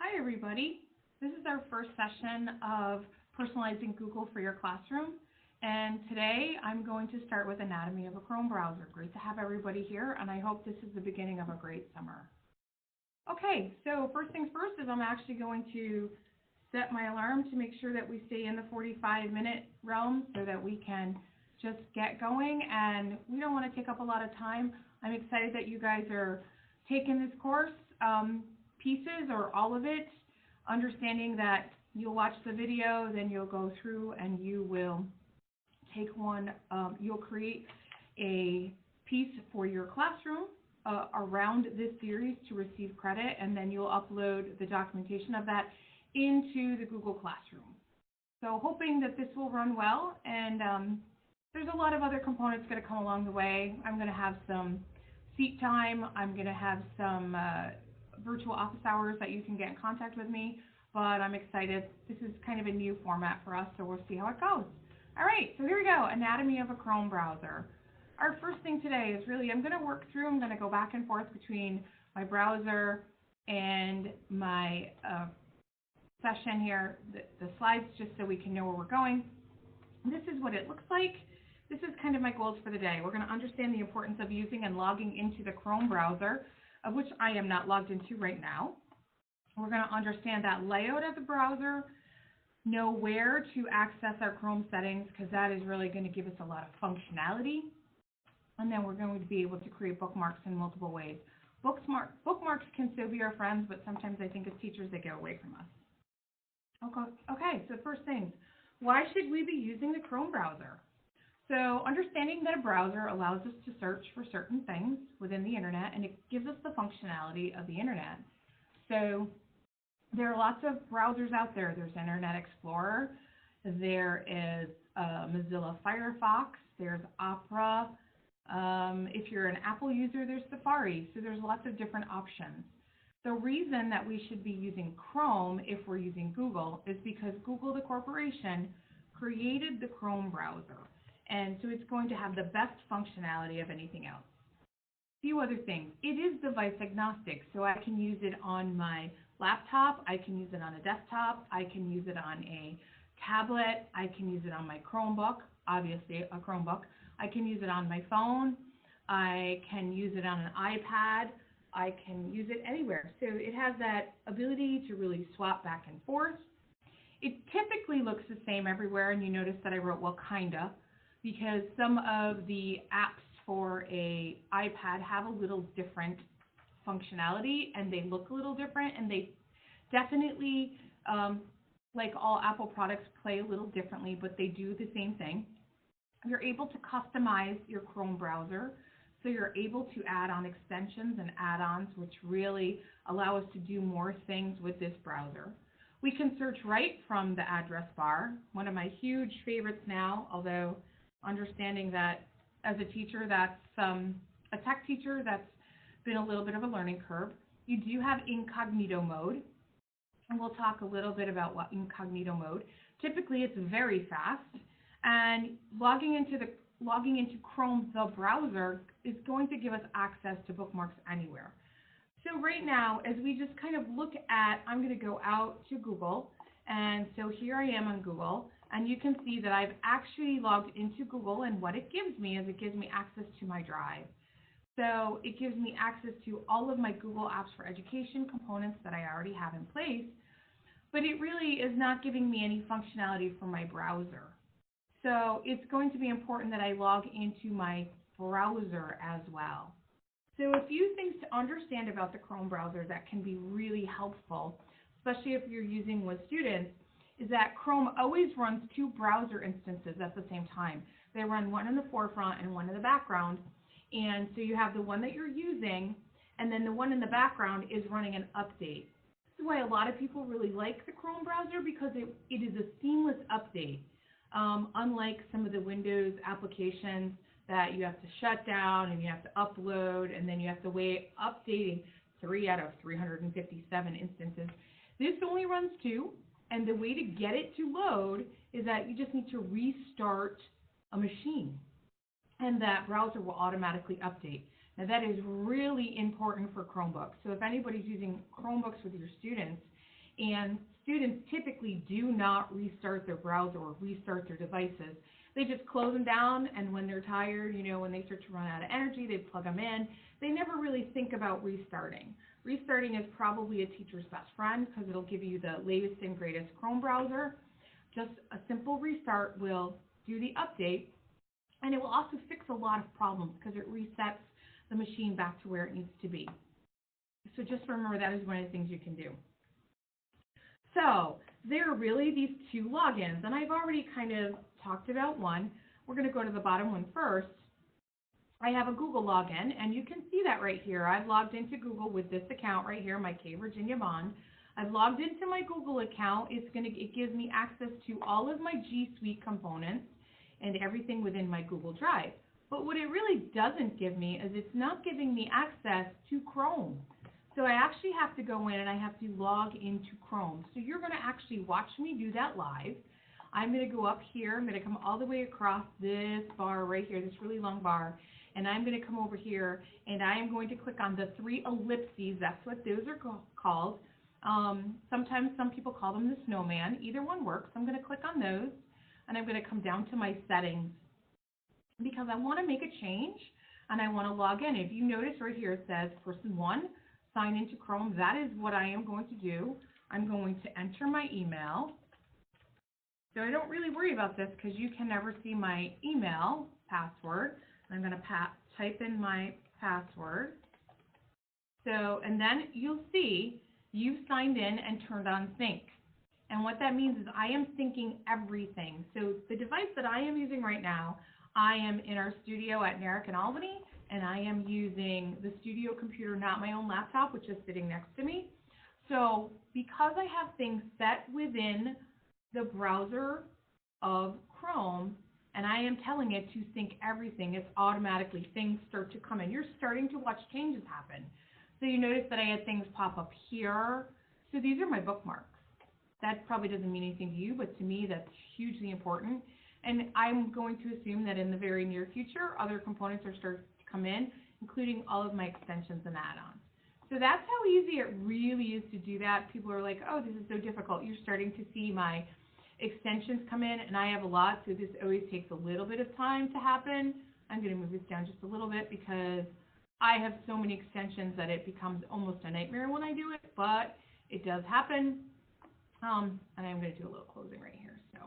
Hi everybody. This is our first session of Personalizing Google for your classroom. And today I'm going to start with anatomy of a Chrome browser. Great to have everybody here, and I hope this is the beginning of a great summer. Okay, so first things first is I'm actually going to set my alarm to make sure that we stay in the 45-minute realm so that we can just get going, and we don't want to take up a lot of time. I'm excited that you guys are taking this course, pieces or all of it, understanding that you'll watch the video, then you'll go through and you will take one, you'll create a piece for your classroom around this series to receive credit, and then you'll upload the documentation of that into the Google Classroom. So hoping that this will run well, and there's a lot of other components going to come along the way. I'm going to have some seat time. I'm going to have some virtual office hours that you can get in contact with me, but I'm excited. This is kind of a new format for us, so we'll see how it goes. All right, so here we go, anatomy of a Chrome browser. Our first thing today is really, I'm going to work through, I'm going to go back and forth between my browser and my session here, the slides, just so we can know where we're going. This is what it looks like. This is kind of my goals for the day. We're going to understand the importance of using and logging into the Chrome browser, of which I am not logged into right now. We're going to understand that layout of the browser, know where to access our Chrome settings, because that is really going to give us a lot of functionality. And then we're going to be able to create bookmarks in multiple ways. Bookmarks can still be our friends, but sometimes I think as teachers they get away from us. Okay, so first things, why should we be using the Chrome browser? So understanding that a browser allows us to search for certain things within the internet, and it gives us the functionality of the internet. So there are lots of browsers out there. There's Internet Explorer, there is Mozilla Firefox, there's Opera. If you're an Apple user, there's Safari. So there's lots of different options. The reason that we should be using Chrome if we're using Google is because Google, the corporation, created the Chrome browser. And so it's going to have the best functionality of anything else. A few other things. It is device agnostic, so I can use it on my laptop, I can use it on a desktop, I can use it on a tablet, I can use it on my Chromebook, obviously a Chromebook, I can use it on my phone, I can use it on an iPad, I can use it anywhere. So it has that ability to really swap back and forth. It typically looks the same everywhere, and you notice that I wrote, well, kinda, because some of the apps for a iPad have a little different functionality, and they look a little different, and they definitely, like all Apple products, play a little differently, but they do the same thing. You're able to customize your Chrome browser, so you're able to add on extensions and add-ons, which really allow us to do more things with this browser. We can search right from the address bar, one of my huge favorites now, although understanding that as a teacher, that's a tech teacher, that's been a little bit of a learning curve. You do have incognito mode, and we'll talk a little bit about what incognito mode. Typically, it's very fast, and logging into Chrome, the browser, is going to give us access to bookmarks anywhere. So right now, as we just kind of look at, I'm going to go out to Google, and so here I am on Google. And you can see that I've actually logged into Google, and what it gives me is it gives me access to my drive. So it gives me access to all of my Google Apps for Education components that I already have in place, but it really is not giving me any functionality for my browser. So it's going to be important that I log into my browser as well. So a few things to understand about the Chrome browser that can be really helpful, especially if you're using with students, is that Chrome always runs two browser instances at the same time. They run one in the forefront and one in the background. And so you have the one that you're using, and then the one in the background is running an update. This is why a lot of people really like the Chrome browser, because it is a seamless update. Unlike some of the Windows applications that you have to shut down and you have to upload, and then you have to wait updating 3 out of 357 instances. This only runs 2. And the way to get it to load is that you just need to restart a machine, and that browser will automatically update. Now that is really important for Chromebooks. So if anybody's using Chromebooks with your students, And students typically do not restart their browser or restart their devices. They just close them down, and when they're tired, when they start to run out of energy, they plug them in. They never really think about restarting. Restarting is probably a teacher's best friend because it'll give you the latest and greatest Chrome browser. Just a simple restart will do the update, and it will also fix a lot of problems because it resets the machine back to where it needs to be. So just remember that is one of the things you can do. So there are really these two logins, and I've already kind of talked about one. We're going to go to the bottom one first. I have a Google login, and you can see that right here. I've logged into Google with this account right here, my K Virginia Bond. I've logged into my Google account. It gives me access to all of my G Suite components and everything within my Google Drive. But what it really doesn't give me is it's not giving me access to Chrome. So I actually have to go in and I have to log into Chrome. So you're going to actually watch me do that live. I'm going to go up here. I'm going to come all the way across this bar right here, this really long bar. And I'm going to come over here and I am going to click on the 3 ellipses. That's what those are called. Sometimes some people call them the snowman. Either one works. I'm going to click on those and I'm going to come down to my settings because I want to make a change and I want to log in. If you notice right here it says person 1, sign into Chrome. That is what I am going to do. I'm going to enter my email. So I don't really worry about this because you can never see my email password. I'm going to type in my password. So, and then you'll see you've signed in and turned on sync. And what that means is I am syncing everything. So the device that I am using right now, I am in our studio at NARIC in Albany, and I am using the studio computer, not my own laptop, which is sitting next to me. So because I have things set within the browser of Chrome, and I am telling it to sync everything, it's automatically, things start to come in. You're starting to watch changes happen. So you notice that I had things pop up here. So these are my bookmarks. That probably doesn't mean anything to you, but to me that's hugely important. And I'm going to assume that in the very near future, other components are starting to come in, including all of my extensions and add-ons. So that's how easy it really is to do that. People are like, oh, this is so difficult. You're starting to see my extensions come in, and I have a lot, so this always takes a little bit of time to happen. I'm going to move this down just a little bit because I have so many extensions that it becomes almost a nightmare when I do it, but it does happen. And I'm going to do a little closing right here. So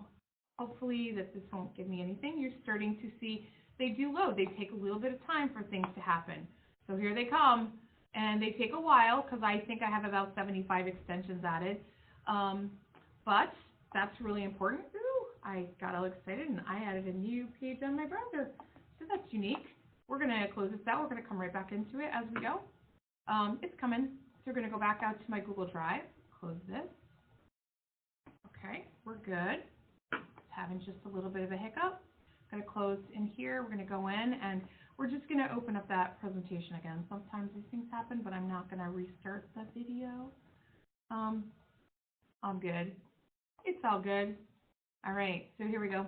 hopefully that this won't give me anything. You're starting to see they do load. They take a little bit of time for things to happen. So here they come, and they take a while because I think I have about 75 extensions added. But that's really important. Ooh, I got all excited, and I added a new page on my browser. So that's unique. We're going to close this out. We're going to come right back into it as we go. It's coming. So we're going to go back out to my Google Drive. Close this. Okay, we're good. Having just a little bit of a hiccup. I'm going to close in here. We're going to go in, and we're just going to open up that presentation again. Sometimes these things happen, but I'm not going to restart the video. I'm good. It's all good. All right, so here we go.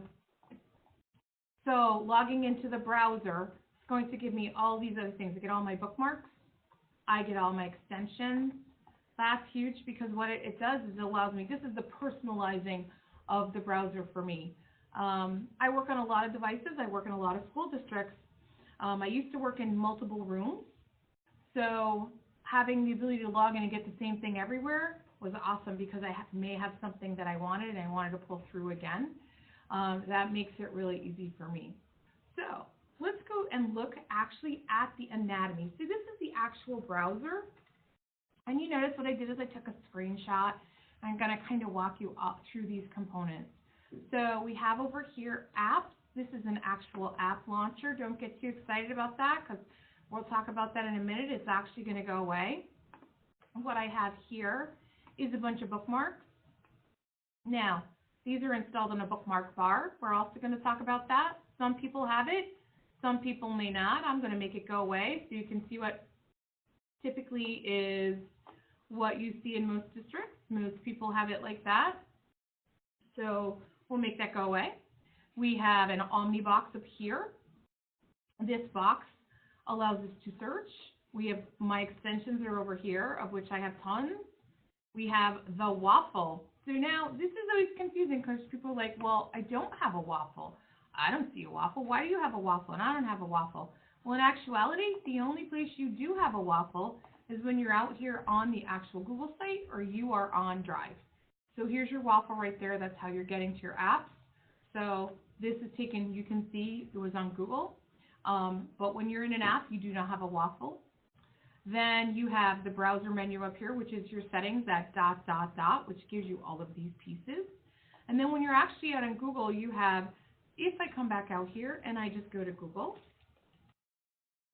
So logging into the browser is going to give me all these other things. I get all my bookmarks. I get all my extensions. That's huge because what it does is it allows me, this is the personalizing of the browser for me. I work on a lot of devices. I work in a lot of school districts. I used to work in multiple rooms. So having the ability to log in and get the same thing everywhere was awesome because I may have something that I wanted and I wanted to pull through again. That makes it really easy for me. So let's go and look actually at the anatomy. So this is the actual browser. And you notice what I did is I took a screenshot. I'm going to kind of walk you up through these components. So we have over here apps. This is an actual app launcher. Don't get too excited about that because we'll talk about that in a minute. It's actually going to go away. What I have here is a bunch of bookmarks. Now, these are installed in a bookmark bar. We're also going to talk about that. Some people have it. Some people may not. I'm going to make it go away so you can see what typically is what you see in most districts. Most people have it like that. So we'll make that go away. We have an Omni box up here. This box allows us to search. We have my extensions are over here, of which I have tons. We have the waffle. So now this is always confusing because people are like, well, I don't have a waffle. I don't see a waffle. Why do you have a waffle and I don't have a waffle? Well, in actuality, the only place you do have a waffle is when you're out here on the actual Google site or you are on Drive. So here's your waffle right there. That's how you're getting to your apps. So this is taken, you can see it was on Google. But when you're in an app, you do not have a waffle. Then you have the browser menu up here, which is your settings, that ... which gives you all of these pieces. And then when you're actually out on Google, you have, if I come back out here and I just go to Google,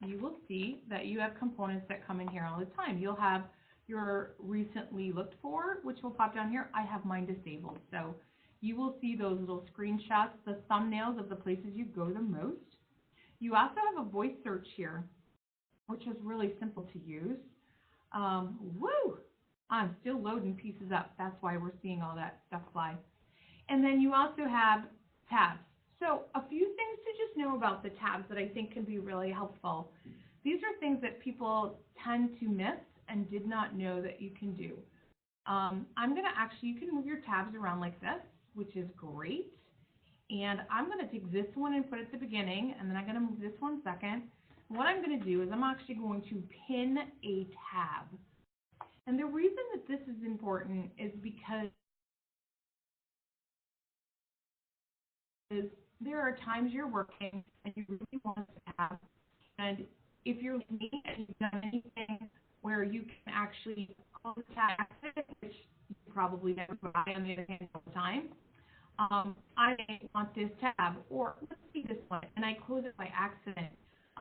you will see that you have components that come in here all the time. You'll have your recently looked for, which will pop down here. I have mine disabled. So you will see those little screenshots, the thumbnails of the places you go the most. You also have a voice search here, which is really simple to use. Woo! I'm still loading pieces up. That's why we're seeing all that stuff fly. And then you also have tabs. So a few things to just know about the tabs that I think can be really helpful. These are things that people tend to miss and did not know that you can do. I'm going to actually, you can move your tabs around like this, which is great. And I'm going to take this one and put it at the beginning, and then I'm going to move this one second. What I'm going to do is I'm actually going to pin a tab. And the reason that this is important is because there are times you're working and you really want to tab. And if you're like me and you've done anything where you can actually close the tab, which you probably never buy on the other hand all the time, I want this tab, or let's see this one, and I close it by accident.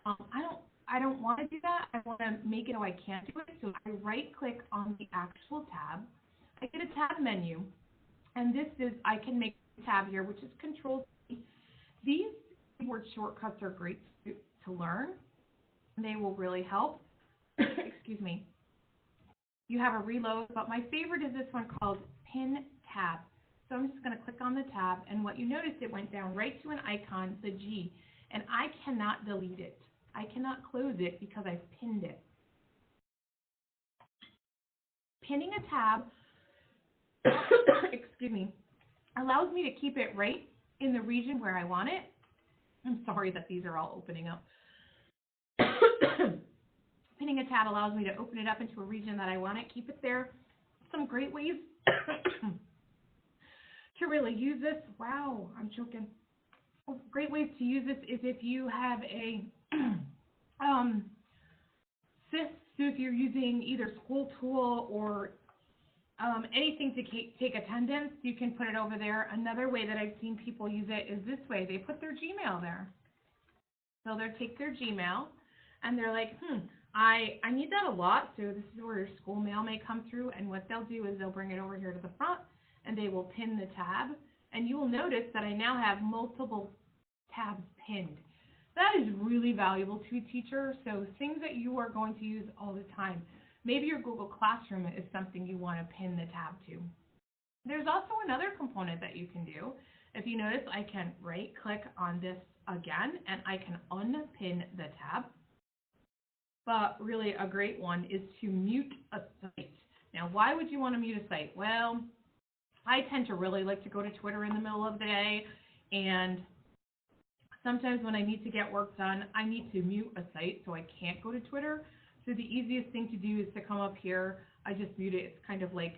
I don't want to do that. I want to make it so I can't do it. So I right-click on the actual tab. I get a tab menu, and this is, I can make a tab here, which is Control-C. These keyboard shortcuts are great to learn. They will really help. Excuse me. You have a reload, but my favorite is this one called Pin Tab. So I'm just going to click on the tab, and what you notice, it went down right to an icon, the G, and I cannot delete it. I cannot close it because I've pinned it. Pinning a tab, excuse me, allows me to keep it right in the region where I want it. I'm sorry that these are all opening up. Pinning a tab allows me to open it up into a region that I want it, keep it there. Some great ways to really use this. Wow, I'm choking. Great ways to use this is if you have a SIS, so if you're using either School Tool or anything to take attendance, you can put it over there. Another way that I've seen people use it is this way. They put their Gmail there. So they'll take their Gmail and they're like, I need that a lot, so this is where your school mail may come through, and what they'll do is they'll bring it over here to the front and they will pin the tab, and you will notice that I now have multiple tabs pinned. That is really valuable to a teacher, so things that you are going to use all the time. Maybe your Google Classroom is something you want to pin the tab to. There's also another component that you can do. If you notice, I can right-click on this again, and I can unpin the tab. But really a great one is to mute a site. Now, why would you want to mute a site? Well, I tend to really like to go to Twitter in the middle of the day, and sometimes when I need to get work done, I need to mute a site so I can't go to Twitter. So the easiest thing to do is to come up here. I just mute it. It's kind of like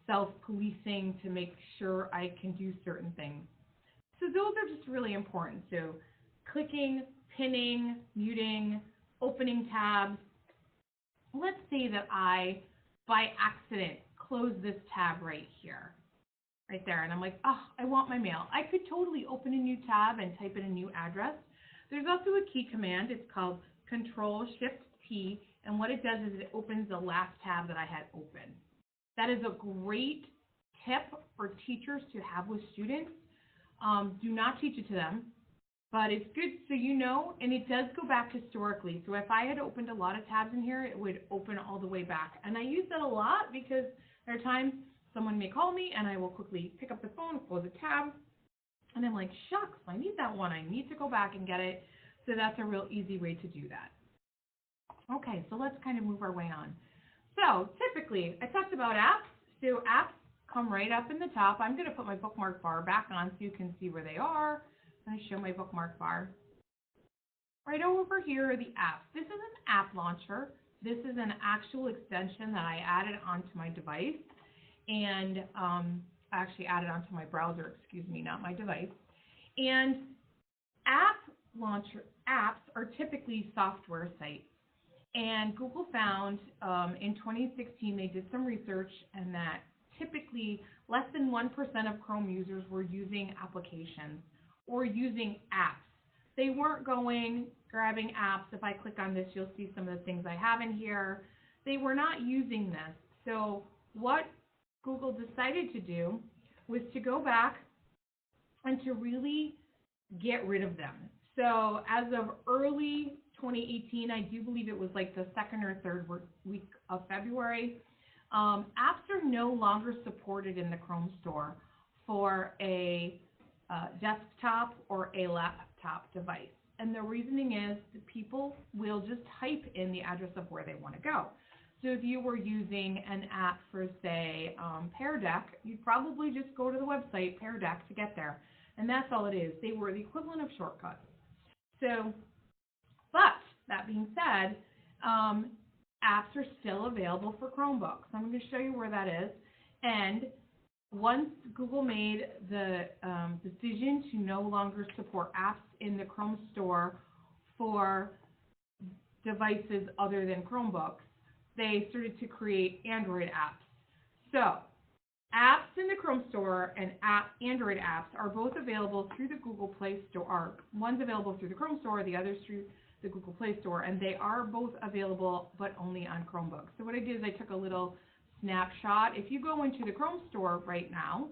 self-policing to make sure I can do certain things. So those are just really important. So clicking, pinning, muting, opening tabs. Let's say that I, by accident, close this tab right here, right there, and I'm like, oh, I want my mail. I could totally open a new tab and type in a new address. There's also a key command. It's called Control-Shift-P, and what it does is it opens the last tab that I had open. That is a great tip for teachers to have with students. Do not teach it to them, but it's good so you know, and it does go back historically. So if I had opened a lot of tabs in here, it would open all the way back. And I use that a lot because there are times someone may call me and I will quickly pick up the phone, close a tab, and I'm like, shucks, I need that one. I need to go back and get it. So that's a real easy way to do that. Okay, so let's kind of move our way on. So typically, I talked about apps So apps come right up in the top. I'm going to put my bookmark bar back on so you can see where they are. I'm going to show my bookmark bar. Right over here are the apps. This is an app launcher. This is an actual extension that I added onto my device, and actually added onto my browser, excuse me, not my device. And app launcher apps are typically software sites. And Google found in 2016 they did some research, and that typically less than 1% of Chrome users were using applications or using apps. They weren't grabbing apps. If I click on this, you'll see some of the things I have in here. They were not using this. So what Google decided to do was to go back and to really get rid of them. So as of early 2018, I do believe it was like the second or third week of February, apps are no longer supported in the Chrome store for a desktop or a laptop device. And the reasoning is that people will just type in the address of where they want to go. So if you were using an app for, say, Pear Deck, you'd probably just go to the website Pear Deck to get there. And that's all it is. They were the equivalent of shortcuts. So, but that being said, apps are still available for Chromebooks. I'm going to show you where that is. And once Google made the decision to no longer support apps in the Chrome store for devices other than Chromebooks, they started to create Android apps. So apps in the Chrome store and Android apps are both available through the Google Play Store. One's available through the Chrome store, the other's through the Google Play Store, and they are both available but only on Chromebooks. So what I did is I took a little snapshot. If you go into the Chrome store right now,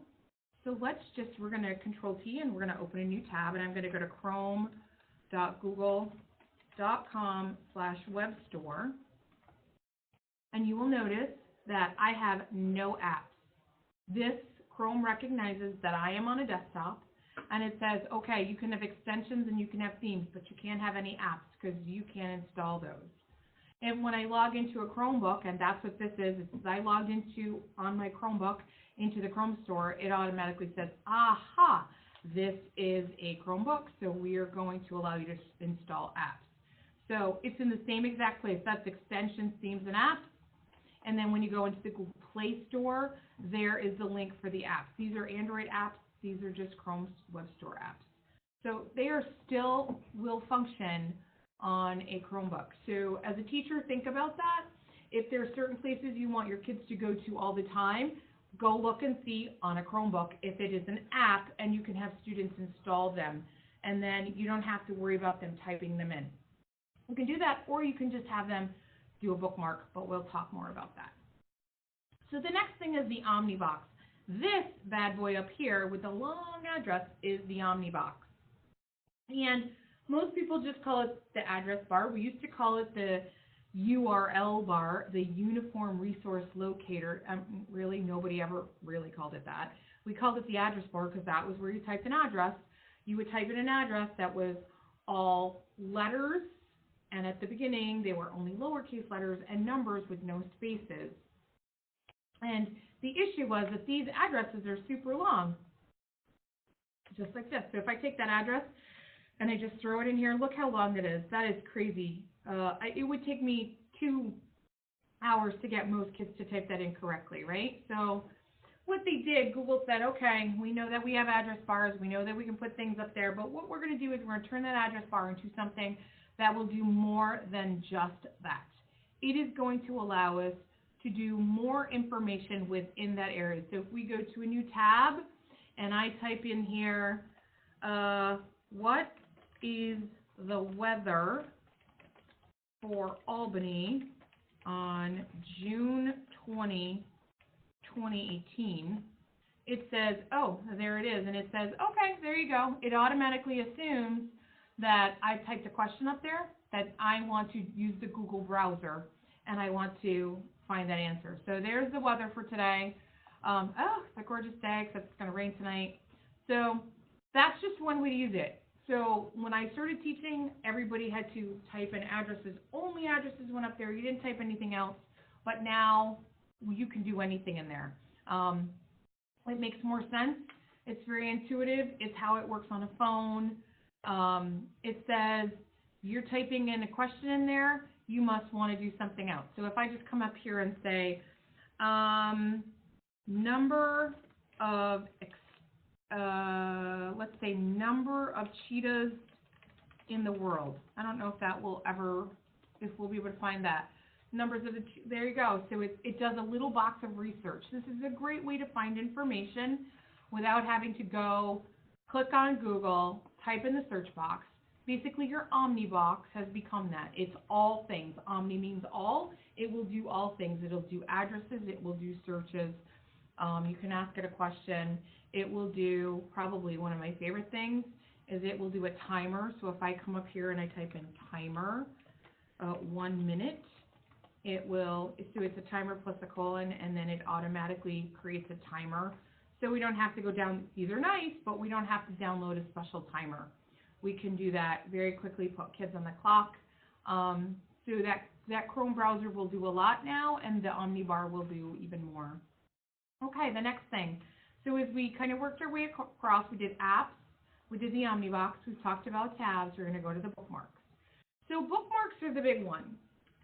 so we're going to Control T and we're going to open a new tab, and I'm going to go to chrome.google.com/webstore, and you will notice that I have no apps. This Chrome recognizes that I am on a desktop, and it says, okay, you can have extensions and you can have themes, but you can't have any apps because you can't install those. And when I log into a Chromebook, and that's what this is, I logged on my Chromebook into the Chrome store, it automatically says, aha, this is a Chromebook, so we are going to allow you to install apps. So it's in the same exact place. That's extensions, themes, and apps. And then when you go into the Google Play Store, there is the link for the apps. These are Android apps. These are just Chrome's Web Store apps. So they will function on a Chromebook. So as a teacher, think about that. If there are certain places you want your kids to go to all the time, go look and see on a Chromebook if it is an app, and you can have students install them. And then you don't have to worry about them typing them in. You can do that, or you can just have them do a bookmark, but we'll talk more about that. So the next thing is the Omnibox. This bad boy up here with the long address is the Omnibox. And most people just call it the address bar. We used to call it the URL bar, the Uniform Resource Locator. Really, nobody ever really called it that. We called it the address bar because that was where you typed an address. You would type in an address that was all letters, and at the beginning they were only lowercase letters and numbers with no spaces. And the issue was that these addresses are super long, just like this. So if I take that address and I just throw it in here, look how long it is. That is crazy. It would take me 2 hours to get most kids to type that in correctly, right? So what they did, Google said, okay, we know that we have address bars. We know that we can put things up there. But what we're going to do is we're going to turn that address bar into something that will do more than just that. It is going to allow us to do more information within that area. So if we go to a new tab and I type in here, what is the weather for Albany on June 20, 2018, it says, oh, there it is. And it says, okay, there you go. It automatically assumes that I typed a question up there, that I want to use the Google browser, and I want to find that answer. So there's the weather for today. Oh, it's a gorgeous day, except it's going to rain tonight. So that's just one way to use it. So when I started teaching, everybody had to type in addresses. Only addresses went up there. You didn't type anything else. But now you can do anything in there. It makes more sense. It's very intuitive. It's how it works on a phone. It says you're typing in a question in there, you must want to do something else. So if I just come up here and say, number of, let's say number of cheetahs in the world. I don't know if that will ever, if we'll be able to find that. Numbers of the, there you go. So it does a little box of research. This is a great way to find information without having to go click on Google, type in the search box. Basically, your Omni box has become that. It's all things. Omni means all. It will do all things. It'll do addresses. It will do searches. You can ask it a question. It will do, probably one of my favorite things, is it will do a timer. So if I come up here and I type in timer, 1 minute, it will, so it's a timer plus a colon, and then it automatically creates a timer. So we don't have to go down, these are nice, but we don't have to download a special timer. We can do that very quickly, put kids on the clock. So that Chrome browser will do a lot now, and the Omnibar will do even more. Okay, the next thing. So as we kind of worked our way across, we did apps, we did the Omnibox, we've talked about tabs, we're going to go to the bookmarks. So bookmarks are the big one.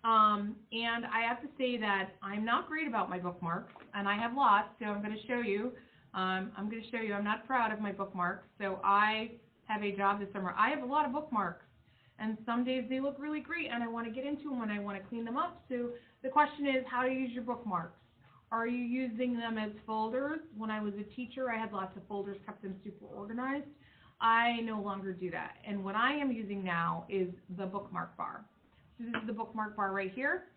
And I have to say that I'm not great about my bookmarks, and I have lots, so I'm going to show you. I'm not proud of my bookmarks. So I have a job this summer. I have a lot of bookmarks, and some days they look really great, and I want to get into them and I want to clean them up. So the question is, how to use your bookmarks. Are you using them as folders? When I was a teacher, I had lots of folders, kept them super organized. I no longer do that. And what I am using now is the bookmark bar. So this is the bookmark bar right here.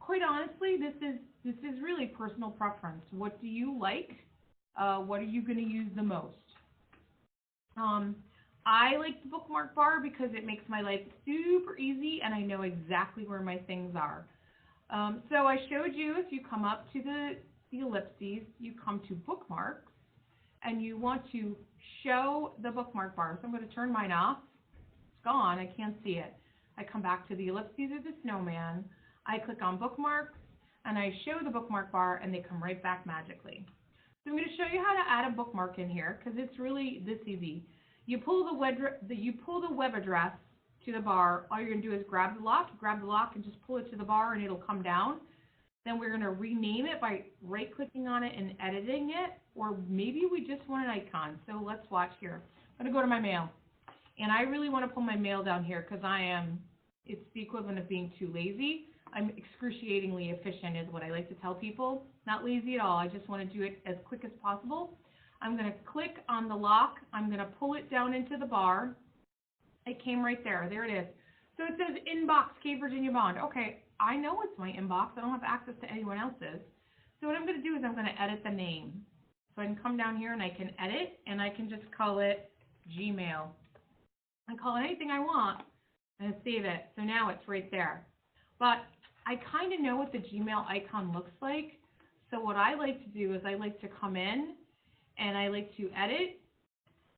Quite honestly, this is really personal preference. What do you like? What are you going to use the most? I like the bookmark bar because it makes my life super easy and I know exactly where my things are. So I showed you, if you come up to the ellipses, you come to bookmarks and you want to show the bookmark bar. So I'm going to turn mine off. It's gone. I can't see it. I come back to the ellipses or the snowman. I click on bookmarks and I show the bookmark bar and they come right back magically. So I'm going to show you how to add a bookmark in here because it's really this easy. You pull the web address to the bar. All you're going to do is grab the lock and just pull it to the bar and it'll come down. Then we're going to rename it by right-clicking on it and editing it, or maybe we just want an icon. So let's watch here. I'm going to go to my mail. And I really want to pull my mail down here because it's the equivalent of being too lazy. I'm excruciatingly efficient is what I like to tell people. Not lazy at all. I just want to do it as quick as possible. I'm going to click on the lock. I'm going to pull it down into the bar. It came right there. There it is. So it says inbox, Cape Virginia Bond. Okay, I know it's my inbox. I don't have access to anyone else's. So what I'm going to do is I'm going to edit the name. So I can come down here and I can edit, and I can just call it Gmail. I call it anything I want and save it. So now it's right there. But I kind of know what the Gmail icon looks like. So what I like to do is I like to come in and I like to edit.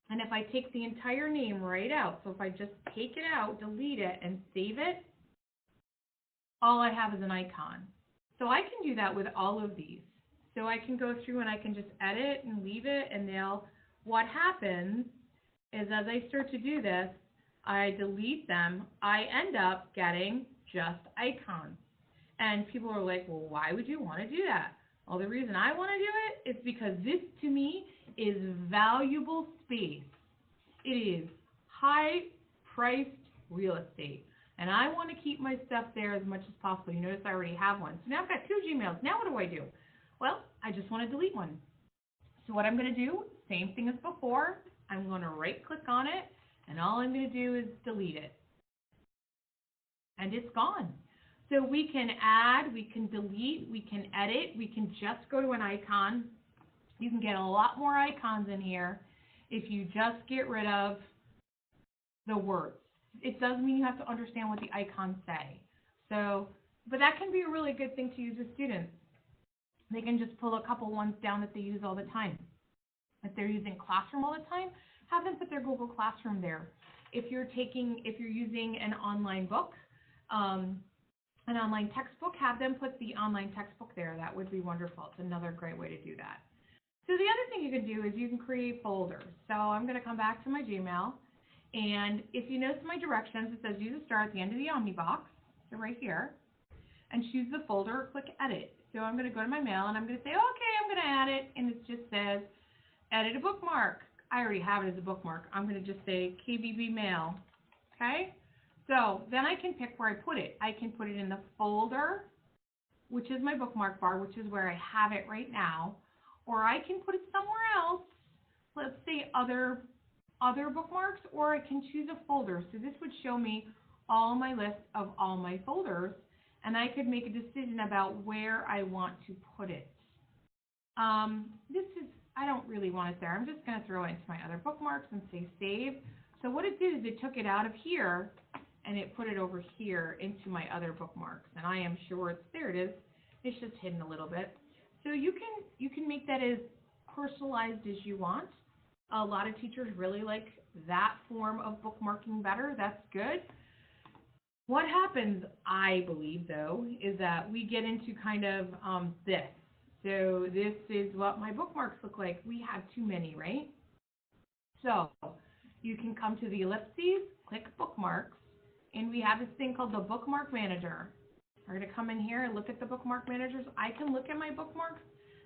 And if I take the entire name right out, so if I just take it out, delete it, and save it, all I have is an icon. So I can do that with all of these. So I can go through and I can just edit and leave it, and what happens is as I start to do this, I delete them, I end up getting just icons. And people are like, well, why would you want to do that? Well, the reason I want to do it is because this, to me, is valuable space. It is high-priced real estate. And I want to keep my stuff there as much as possible. You notice I already have one. So now I've got 2 Gmails. Now what do? Well, I just want to delete one. So what I'm going to do, same thing as before, I'm going to right-click on it, and all I'm going to do is delete it. And it's gone. So we can add, we can delete, we can edit, we can just go to an icon. You can get a lot more icons in here if you just get rid of the words. It does mean you have to understand what the icons say. So, but that can be a really good thing to use with students. They can just pull a couple ones down that they use all the time. If they're using Classroom all the time, have them put their Google Classroom there. If you're using an online book, an online textbook, have them put the online textbook there. That would be wonderful. It's another great way to do that. So the other thing you can do is you can create folders. So I'm going to come back to my Gmail, and if you notice my directions, it says use a star at the end of the Omnibox, so right here, and choose the folder, click edit. So I'm going to go to my mail, and I'm going to say, okay, I'm going to add it, and it just says edit a bookmark. I already have it as a bookmark. I'm going to just say KBB mail, okay? So then I can pick where I put it. I can put it in the folder, which is my bookmark bar, which is where I have it right now, or I can put it somewhere else, let's say other bookmarks, or I can choose a folder. So this would show me all my list of all my folders, and I could make a decision about where I want to put it. I don't really want it there. I'm just going to throw it into my other bookmarks and say save. So what it did is it took it out of here and it put it over here into my other bookmarks. And I am sure there it is. It's just hidden a little bit. So you can make that as personalized as you want. A lot of teachers really like that form of bookmarking better. That's good. What happens, I believe, though, is that we get into kind of this. So this is what my bookmarks look like. We have too many, right? So you can come to the ellipses, click bookmarks, and we have this thing called the bookmark manager. We're going to come in here and look at the bookmark managers. I can look at my bookmarks,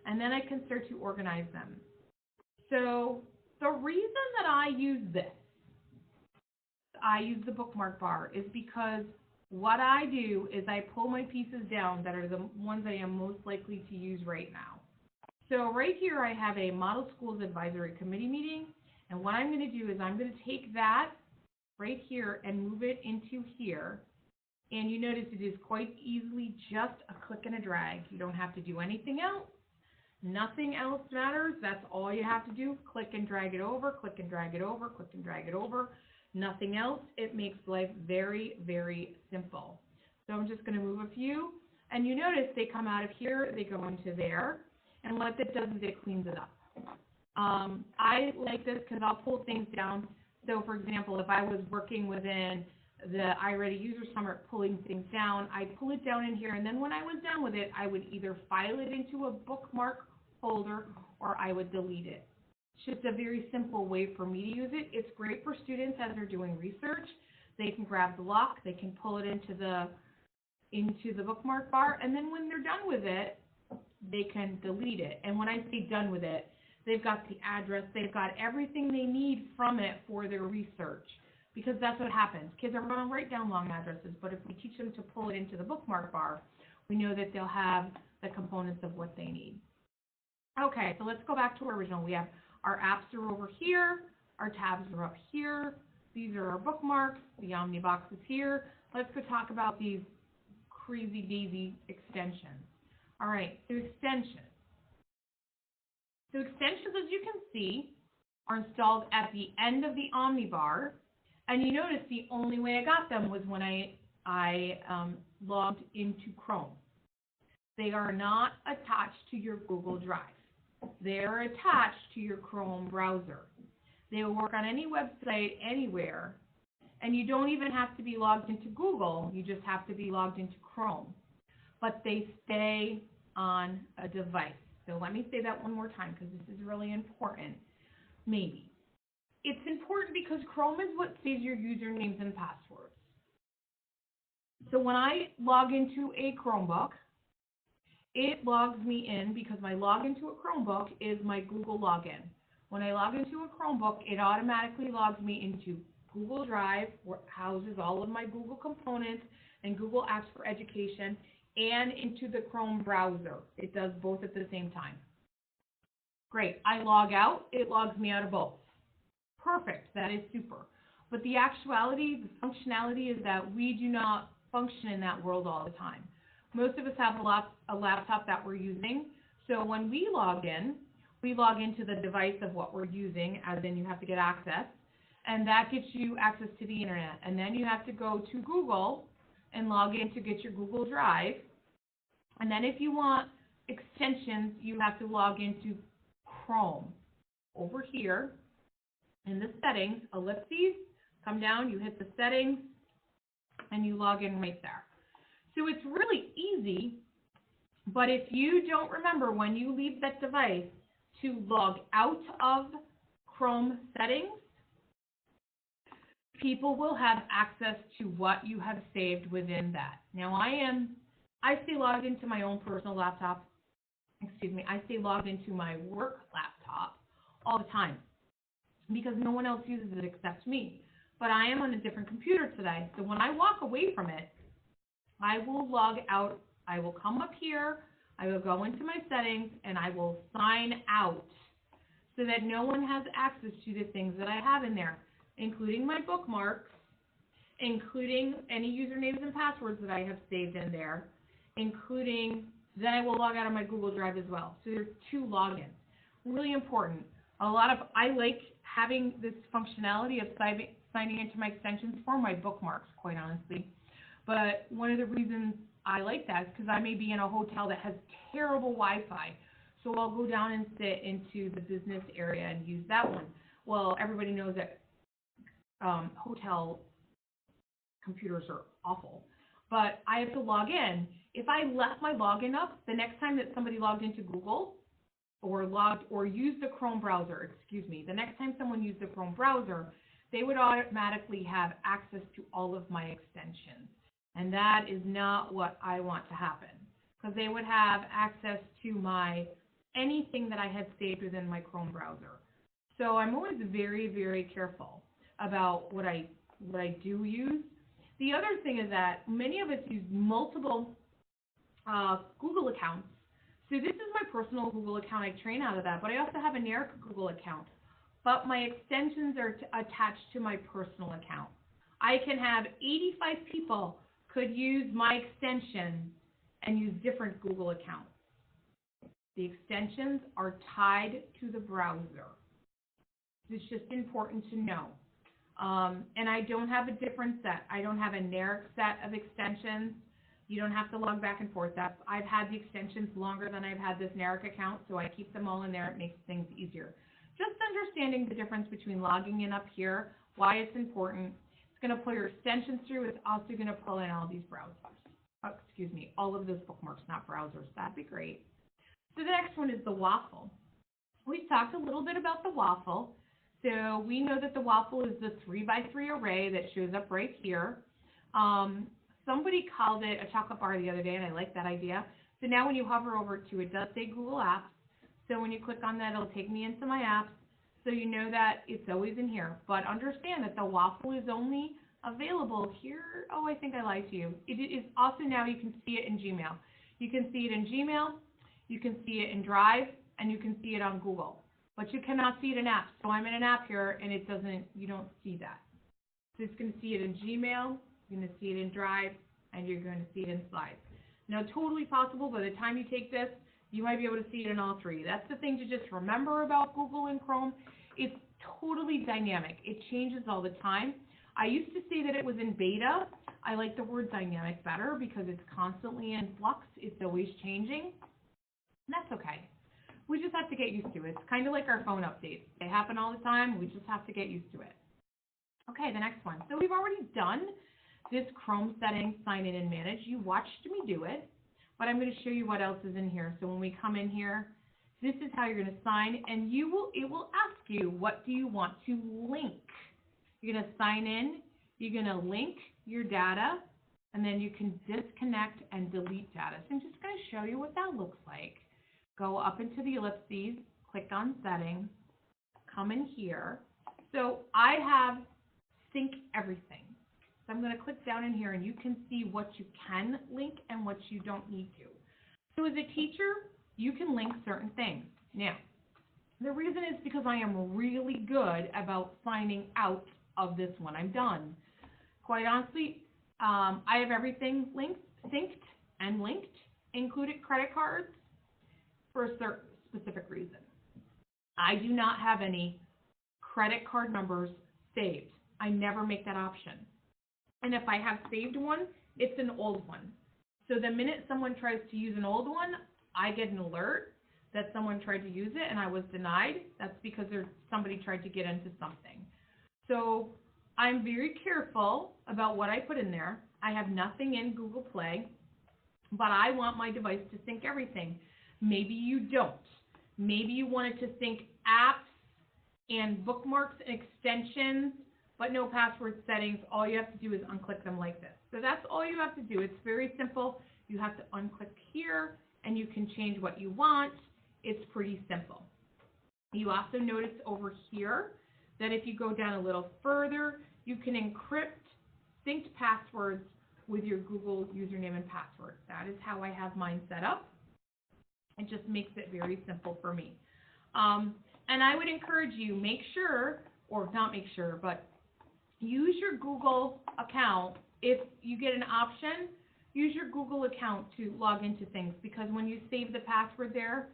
and then I can start to organize them. So the reason that I use the bookmark bar is because what I do is I pull my pieces down that are the ones I am most likely to use right now. So right here I have a Model Schools Advisory Committee meeting, and what I'm going to do is I'm going to take that right here and move it into here. And you notice it is quite easily just a click and a drag. You don't have to do anything else. Nothing else matters. That's all you have to do. Click and drag it over, click and drag it over, click and drag it over. Nothing else. It makes life very, very simple. So I'm just going to move a few. And you notice they come out of here, they go into there. And what that does is it cleans it up. I like this because I'll pull things down. So for example, if I was working within the iReady User Summit pulling things down, I'd pull it down in here. And then when I was done with it, I would either file it into a bookmark folder or I would delete it. It's just a very simple way for me to use it. It's great for students as they're doing research. They can grab the lock, they can pull it into the bookmark bar, and then when they're done with it, they can delete it. And when I say done with it, they've got the address, they've got everything they need from it for their research. Because that's what happens. Kids are going to write down long addresses, but if we teach them to pull it into the bookmark bar, we know that they'll have the components of what they need. Okay, so let's go back to our original. We have our apps are over here, our tabs are up here, these are our bookmarks, the Omnibox is here. Let's go talk about these crazy daisy extensions. All right, so extensions. So extensions, as you can see, are installed at the end of the Omnibar. And you notice the only way I got them was when I logged into Chrome. They are not attached to your Google Drive. They are attached to your Chrome browser. They will work on any website, anywhere, and you don't even have to be logged into Google. You just have to be logged into Chrome. But they stay on a device. So let me say that one more time because this is really important. Maybe. It's important because Chrome is what saves your usernames and passwords. So when I log into a Chromebook, it logs me in because my login to a Chromebook is my Google login. When I log into a Chromebook, it automatically logs me into Google Drive, where it houses all of my Google components and Google Apps for Education, and into the Chrome browser. It does both at the same time. Great. I log out, it logs me out of both. Perfect. That is super. But the actuality, the functionality is that we do not function in that world all the time. Most of us have a laptop that we're using. So when we log into the device of what we're using, as in you have to get access, and that gets you access to the internet. And then you have to go to Google and log in to get your Google Drive. And then if you want extensions, you have to log into Chrome. Over here in the settings, ellipses, come down, you hit the settings, and you log in right there. So it's really easy, but if you don't remember when you leave that device to log out of Chrome settings, people will have access to what you have saved within that. Now I stay logged into my own personal laptop. I stay logged into my work laptop all the time because no one else uses it except me. But I am on a different computer today, so when I walk away from it, I will log out. I will come up here, I will go into my settings, and I will sign out so that no one has access to the things that I have in there, including my bookmarks, including any usernames and passwords that I have saved in there, including, then I will log out of my Google Drive as well. So there's 2 logins. Really important. I like having this functionality of signing into my extensions for my bookmarks, quite honestly. But one of the reasons I like that is because I may be in a hotel that has terrible Wi-Fi. So I'll go down and sit into the business area and use that one. Well, everybody knows that hotel computers are awful. But I have to log in. If I left my login up, the next time that somebody logged into Google or used the Chrome browser, the next time someone used the Chrome browser, they would automatically have access to all of my extensions. And that is not what I want to happen, because they would have access to anything that I had saved within my Chrome browser. So I'm always very, very careful about what I do use. The other thing is that many of us use multiple Google accounts. So this is my personal Google account. I train out of that, but I also have a NARIC Google account. But my extensions are attached to my personal account. I can have 85 people could use my extension and use different Google accounts. The extensions are tied to the browser. It's just important to know. And I don't have a different set. I don't have a NARIC set of extensions. You don't have to log back and forth. I've had the extensions longer than I've had this NARIC account, so I keep them all in there. It makes things easier. Just understanding the difference between logging in up here, why it's important. It's going to pull your extensions through. It's also going to pull in all these browsers. All of those bookmarks, not browsers. That'd be great. So the next one is the waffle. We've talked a little bit about the waffle. So we know that the waffle is the 3x3 array that shows up right here. Somebody called it a chocolate bar the other day, and I like that idea. So now when you hover over to it, does say Google Apps. So when you click on that, it'll take me into my apps. So you know that it's always in here. But understand that the waffle is only available here. Oh, I think I lied to you. It is also now you can see it in Gmail. You can see it in Gmail, you can see it in Drive, and you can see it on Google. But you cannot see it in apps. So I'm in an app here, and you don't see that. So it's going to see it in Gmail, you're going to see it in Drive, and you're going to see it in Slides. Now, totally possible by the time you take this, you might be able to see it in all 3. That's the thing to just remember about Google and Chrome. It's totally dynamic. It changes all the time. I used to say that it was in beta. I like the word dynamic better because it's constantly in flux. It's always changing. And that's okay. We just have to get used to it. It's kind of like our phone updates. They happen all the time. We just have to get used to it. Okay, the next one. So we've already done this Chrome settings, sign in and manage. You watched me do it, but I'm going to show you what else is in here. So when we come in here, this is how you're going to sign, and it will ask you, what do you want to link? You're going to sign in, you're going to link your data, and then you can disconnect and delete data. So I'm just going to show you what that looks like. Go up into the ellipses, click on settings, come in here. So I have sync everything. So I'm going to click down in here, and you can see what you can link and what you don't need to. So as a teacher, you can link certain things. Now, the reason is because I am really good about signing out of this when I'm done. Quite honestly, I have everything synced and linked, included credit cards, for a certain specific reason. I do not have any credit card numbers saved. I never make that option. And if I have saved one, it's an old one. So the minute someone tries to use an old one, I get an alert that someone tried to use it and I was denied. That's because somebody tried to get into something. So I'm very careful about what I put in there. I have nothing in Google Play. but I want my device to sync everything. Maybe you don't. Maybe you want it to sync apps and bookmarks and extensions, but no password settings. All you have to do is unclick them like this. So that's all you have to do. It's very simple. You have to unclick here, and you can change what you want. It's pretty simple. You also notice over here that if you go down a little further, you can encrypt synced passwords with your Google username and password. That is how I have mine set up. It just makes it very simple for me. And I would encourage you, make sure, or not make sure, but use your Google account. If you get an option, use your Google account to log into things, because when you save the password there,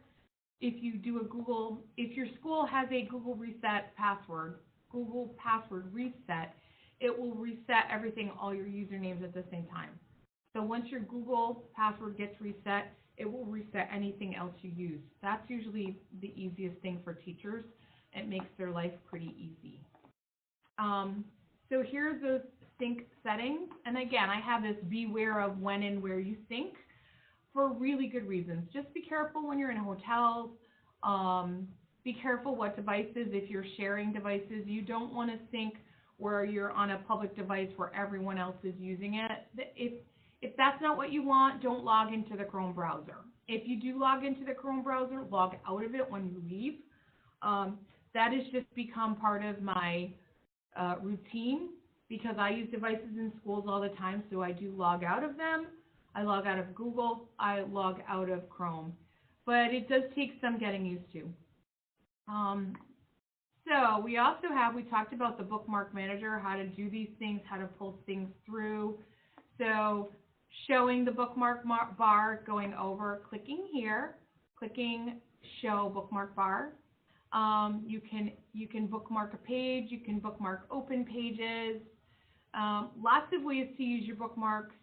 if your school has a Google password reset, it will reset everything, all your usernames at the same time. So once your Google password gets reset, it will reset anything else you use. That's usually the easiest thing for teachers. It makes their life pretty easy. So here's those sync settings. And again, I have this beware of when and where you sync for really good reasons. Just be careful when you're in hotels. Be careful what devices, if you're sharing devices. You don't want to sync where you're on a public device where everyone else is using it. If that's not what you want, don't log into the Chrome browser. If you do log into the Chrome browser, log out of it when you leave. That has just become part of my routine, because I use devices in schools all the time, so I do log out of them. I log out of Google. I log out of Chrome. But it does take some getting used to. So we talked about the bookmark manager, how to do these things, how to pull things through. So showing the bookmark bar, going over, clicking here, clicking show bookmark bar. You can bookmark a page, you can bookmark open pages. Lots of ways to use your bookmarks.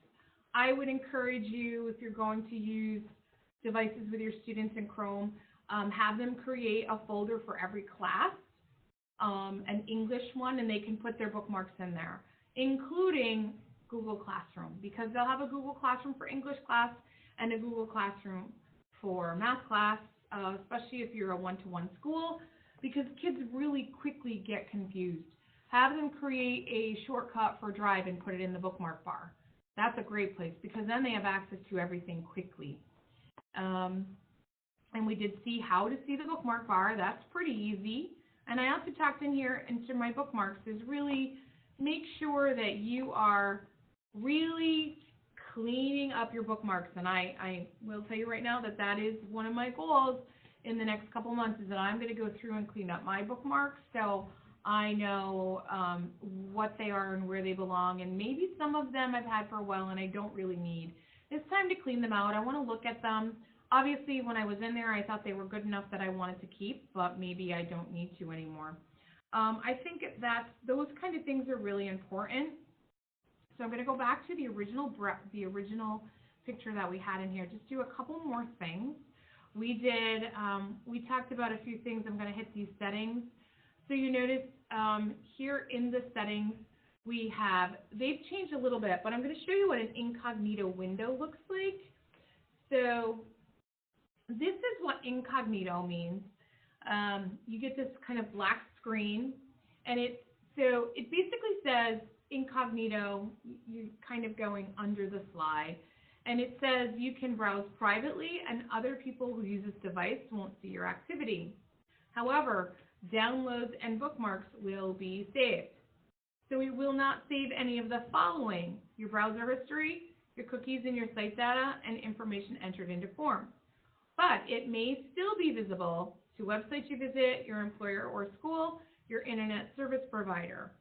I would encourage you, if you're going to use devices with your students in Chrome, have them create a folder for every class, an English one, and they can put their bookmarks in there, including Google Classroom, because they'll have a Google Classroom for English class and a Google Classroom for math class, especially if you're a one-to-one school, because kids really quickly get confused. Have them create a shortcut for Drive and put it in the bookmark bar. That's a great place, because then they have access to everything quickly. And we did see how to see the bookmark bar. That's pretty easy. And I also talked in here into my bookmarks is really make sure that you are really cleaning up your bookmarks. And I will tell you right now that that is one of my goals in the next couple months, is that I'm going to go through and clean up my bookmarks so I know what they are and where they belong. And maybe some of them I've had for a while and I don't really need. It's time to clean them out. I want to look at them. Obviously, when I was in there, I thought they were good enough that I wanted to keep, but maybe I don't need to anymore. I think that those kind of things are really important. So I'm going to go back to the original picture that we had in here. Just do a couple more things. We talked about a few things. I'm going to hit these settings. So you notice here in the settings, they've changed a little bit, but I'm going to show you what an incognito window looks like. So this is what incognito means. You get this kind of black screen, and it basically says incognito, you're kind of going under the slide, and it says you can browse privately and other people who use this device won't see your activity. However, downloads and bookmarks will be saved. So we will not save any of the following: your browser history, your cookies and your site data, and information entered into forms. But it may still be visible to websites you visit, your employer or school, your internet service provider.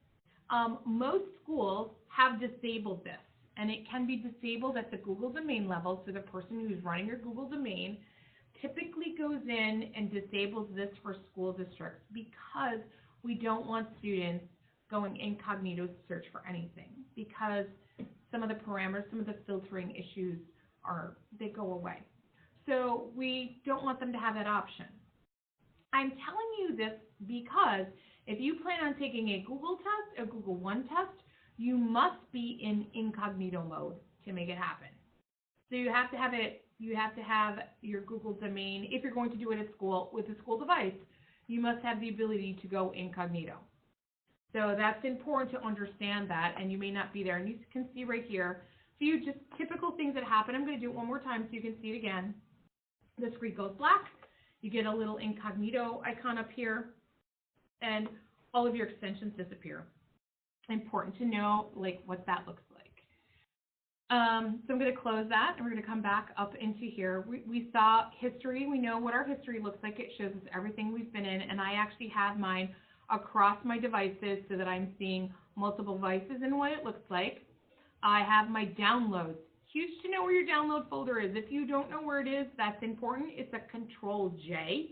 Most schools have disabled this, and it can be disabled at the Google domain level. So the person who's running your Google domain typically goes in and disables this for school districts, because we don't want students going incognito to search for anything, because some of the parameters, some of the filtering issues they go away. So we don't want them to have that option. I'm telling you this because if you plan on taking a Google test, a Google One test, you must be in incognito mode to make it happen. So you have to have it, you have to have your Google domain. If you're going to do it at school with a school device, you must have the ability to go incognito. So that's important to understand that, and you may not be there. And you can see right here, few just typical things that happen. I'm going to do it one more time so you can see it again. The screen goes black. You get a little incognito icon up here, and all of your extensions disappear. Important to know like what that looks like. So I'm going to close that, and we're going to come back up into here. We saw history. We know what our history looks like. It shows us everything we've been in, and I actually have mine across my devices so that I'm seeing multiple devices and what it looks like. I have my downloads. Huge to know where your download folder is. If you don't know where it is, that's important. It's a Control-J.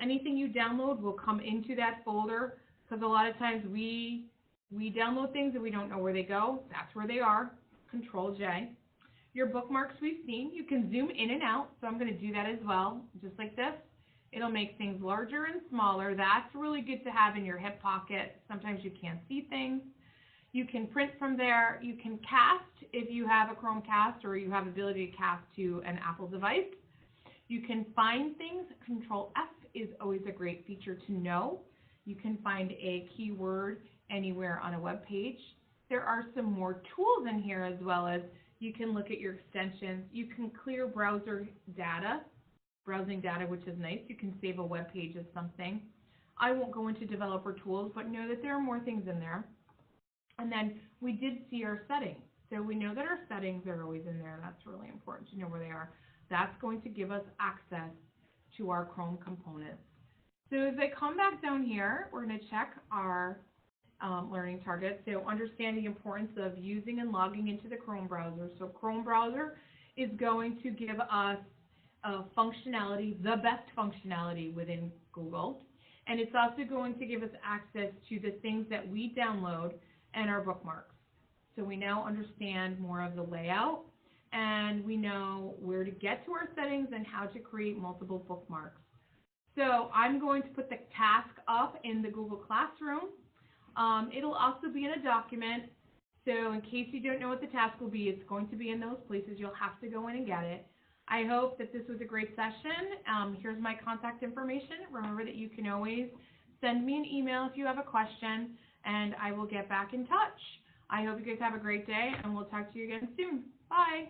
Anything you download will come into that folder, because a lot of times we download things and we don't know where they go. That's where they are. Control-J. Your bookmarks we've seen. You can zoom in and out, so I'm going to do that as well, just like this. It'll make things larger and smaller. That's really good to have in your hip pocket. Sometimes you can't see things. You can print from there. You can cast if you have a Chromecast or you have ability to cast to an Apple device. You can find things. Control-F is always a great feature to know. You can find a keyword anywhere on a web page. There are some more tools in here, as well as you can look at your extensions. You can clear browsing data, which is nice. You can save a web page as something. I won't go into developer tools, but know that there are more things in there. And then we did see our settings. So we know that our settings are always in there. That's really important to know where they are. That's going to give us access to our Chrome components. So as I come back down here, we're going to check our learning targets. So understand the importance of using and logging into the Chrome browser. So Chrome browser is going to give us functionality, the best functionality within Google. And it's also going to give us access to the things that we download and our bookmarks. So we now understand more of the layout, and we know where to get to our settings and how to create multiple bookmarks. So I'm going to put the task up in the Google Classroom. It'll also be in a document. So in case you don't know what the task will be, it's going to be in those places. You'll have to go in and get it. I hope that this was a great session. Here's my contact information. Remember that you can always send me an email if you have a question, and I will get back in touch. I hope you guys have a great day, and we'll talk to you again soon. Bye.